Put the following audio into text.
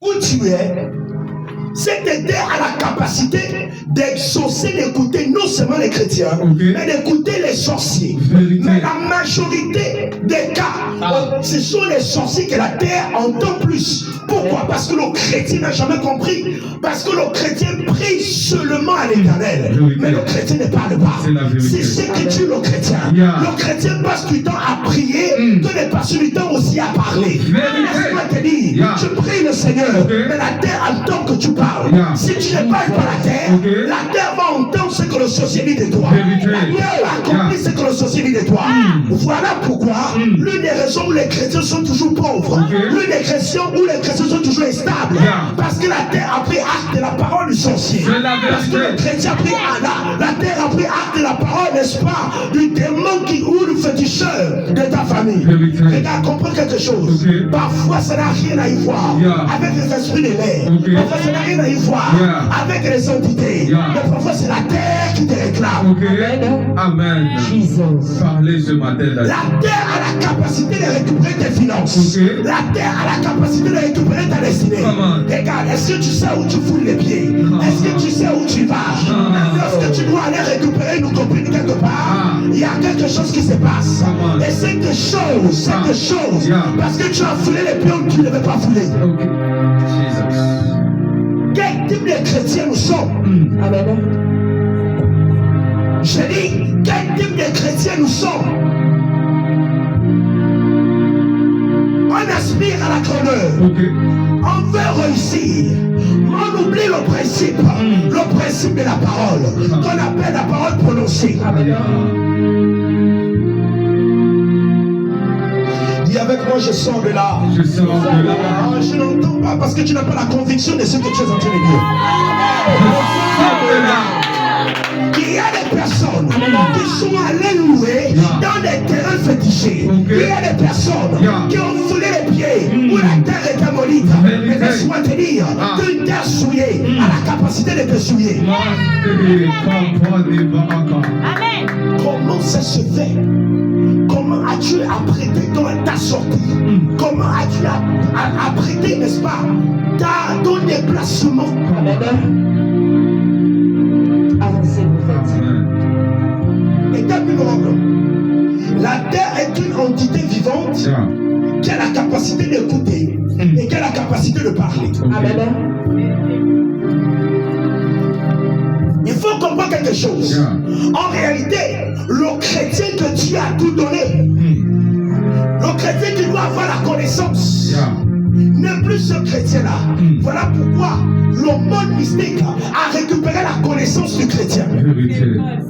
où tu es, cette terre a la capacité d'exaucer, d'écouter non seulement les chrétiens, mais d'écouter les sorciers. Mais la majorité des cas, ce sont les sorciers que la terre entend plus. Pourquoi? Parce que le chrétien n'a jamais compris. Parce que le chrétien prie seulement à l'Éternel. Mais le chrétien ne parle pas. C'est ce qui tue le chrétien. Le chrétien passe du temps à prier, que ne passe du temps aussi à parler. Laisse-moi te dire, tu pries le Seigneur, mais la terre entend que tu parles. Si tu ne parles pas la terre va entendre ce que le sorcier dit de toi. La terre va accomplir ce que le sorcier dit de toi. Voilà pourquoi l'une des raisons où les chrétiens sont toujours pauvres, l'une des raisons où les chrétiens sont toujours instables, parce que la terre a pris acte de la parole du sorcier. Parce que le chrétien a pris acte, la terre a pris acte de la parole, n'est-ce pas, du démon qui ou du féticheur de ta famille. Regarde, comprends quelque chose. Parfois, ça n'a rien à y voir avec les esprits de l'air. Parfois, ça n'a rien à y voir avec les entités. Mais parfois, c'est la terre qui te réclame. Amen. Parlez ce matin. La terre a la capacité de récupérer tes finances. La terre a la capacité de récupérer ta destinée. Regarde, est-ce que tu sais où tu foules les pieds? Est-ce que tu sais où tu vas? Lorsque tu dois aller récupérer une copine quelque part, il y a quelque chose qui se passe. Et cette chose, parce que tu as foulé les pieds où tu ne devais pas fouler. Quel type de chrétien nous sommes? Amen. Je dis, quel type de chrétien nous sommes? On aspire à la grandeur. On veut réussir. On oublie le principe de la parole, qu'on appelle la parole prononcée. Dis avec moi, je sors de là. Je n'entends pas parce que tu n'as pas la conviction de ce que tu es en train de dire. Je sors de là. Il y a des personnes qui sont allées louer dans des terrains fétichés. Il y a des personnes qui ont foulé les pieds où la terre est amolite. Mais laisse-moi te dire qu'une terre souillée a la capacité de te souiller. Amen. Comment ça se fait? Comment as-tu apprêté ta sortie? Comment as-tu apprêté, n'est-ce pas, ton déplacement? Avancez, vous faites. Et la terre est une entité vivante qui a la capacité d'écouter et qui a la capacité de parler. Amen. Il faut comprendre quelque chose. En réalité, le chrétien que Dieu a tout donné, le chrétien qui doit avoir la connaissance, n'est plus ce chrétien-là. Voilà pourquoi le monde mystique a récupéré la connaissance du chrétien.